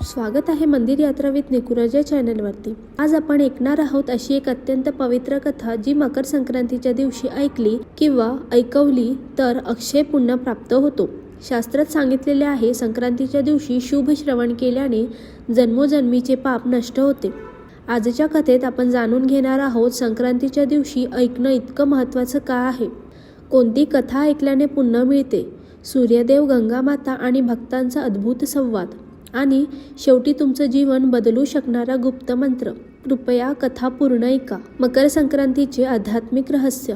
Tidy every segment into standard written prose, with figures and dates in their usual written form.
स्वागत आहे मंदिर यात्रा विथ निकुराज या चॅनलवरती। आज आपण ऐकणार आहोत अशी एक अत्यंत पवित्र कथा जी मकर संक्रांतीच्या दिवशी ऐकली किंवा ऐकवली तर अक्षय पुण्य प्राप्त होतो। शास्त्रात सांगितलेले आहे संक्रांतीच्या दिवशी शुभ श्रवण केल्याने जन्मोजन्मीचे पाप नष्ट होते। आजच्या कथेत आपण जाणून घेणार आहोत संक्रांतीच्या दिवशी ऐकणं इतकं महत्त्वाचं का आहे, कोणती कथा ऐकल्याने पुण्य मिळते, सूर्यदेव, गंगामाता आणि भक्तांचा अद्भुत संवाद आणि शेवटी तुमचं जीवन बदलू शकणारा गुप्त मंत्र। कृपया कथा पूर्ण ऐका। मकर संक्रांतीचे आध्यात्मिक रहस्य।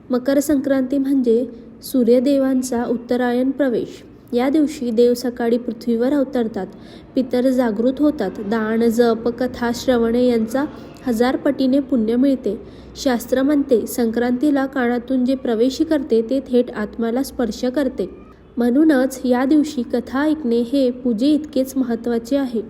मकर संक्रांती म्हणजे सूर्यदेवांचा उत्तरायण प्रवेश। या दिवशी देव सकाळी पृथ्वीवर अवतरतात, पितर जागृत होतात, दान, जप, कथा श्रवणे यांचा 1000 पटीने पुण्य मिळते। शास्त्र म्हणते संक्रांतीला कानातून जे प्रवेश करते ते थेट आत्म्याला स्पर्श करते। म्हणूनच या दिवशी कथा ऐकणे हे पूजे इतकेच महत्त्वाचे आहे।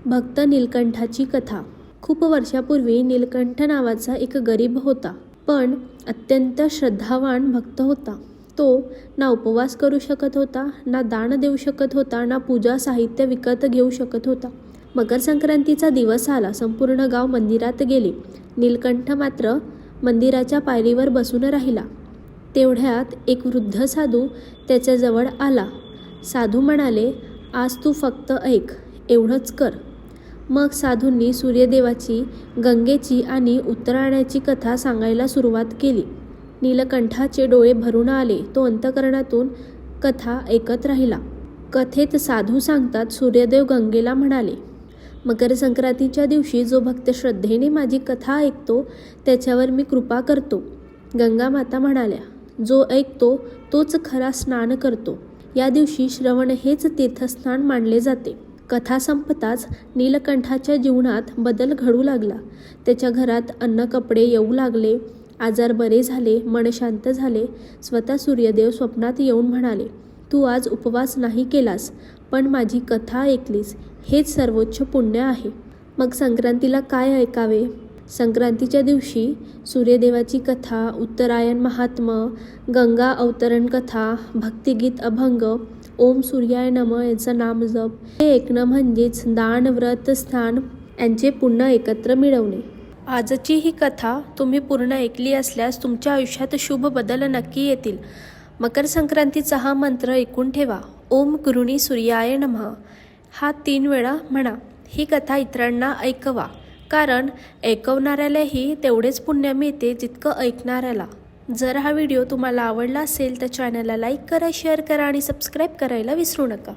भक्त नीलकंठाची कथा। खूप वर्षापूर्वी नीलकंठ नावाचा एक गरीब होता, पण अत्यंत श्रद्धावान भक्त होता। तो ना उपवास करू शकत होता, ना दान देऊ शकत होता, ना पूजा साहित्य विकत घेऊ शकत होता। मकर संक्रांतीचा दिवस आला, संपूर्ण गाव मंदिरात गेले। नीलकंठ मात्र मंदिराच्या पायरीवर बसून राहिला। तेवढ्यात एक वृद्ध साधू त्याच्याजवळ आला। साधू म्हणाले, आज तू फक्त ऐक, एवढंच कर। मग साधूंनी सूर्यदेवाची, गंगेची आणि उत्तरायणाची कथा सांगायला सुरुवात केली। नीलकंठाचे डोळे भरून आले, तो अंतःकरणातून कथा ऐकत राहिला। कथेत साधू सांगतात, सूर्यदेव गंगेला म्हणाले, मकर संक्रांतीच्या दिवशी जो भक्त श्रद्धेने माझी कथा ऐकतो त्याच्यावर मी कृपा करतो। गंगा माता म्हणाल्या, जो ऐकतो तोच खरा स्नान करतो। या दिवशी श्रवण हेच तीर्थस्नान मानले जाते। कथा संपताच नीलकंठाच्या जीवनात बदल घडू लागला। त्याच्या घरात अन्न कपडे येऊ लागले, आजार बरे झाले, मन शांत झाले। स्वतः सूर्यदेव स्वप्नात येऊन म्हणाले, तू आज उपवास नाही केलास, पण माझी कथा ऐकलीस, हेच सर्वोच्च पुण्य आहे। मग संक्रांतीला काय ऐकावे? संक्रांतीच्या दिवशी सूर्यदेवाची कथा, उत्तरायण महात्म्य, गंगा अवतरण कथा, भक्तिगीत, अभंग, ओम सूर्याय नमः यांचा नामजप हे ऐकणं म्हणजेच दान, व्रत, स्नान यांचे पुण्य एकत्र मिळवणे। आजची ही कथा तुम्ही पूर्ण ऐकली असल्यास तुमच्या आयुष्यात शुभ बदल नक्की येतील। मकर संक्रांतीचा हा मंत्र ऐकून ठेवा, ओम गुरुनी सूर्याय नमः हा 3 वेळा म्हणा। ही कथा इतरांना ऐकवा, कारण ऐकवणाऱ्यालाही तेवढेच पुण्य मिळते जितकं ऐकणाऱ्याला। जर हा व्हिडिओ तुम्हाला आवडला असेल तर चॅनलला लाईक करा, शेअर करा आणि सबस्क्राईब करायला विसरू नका।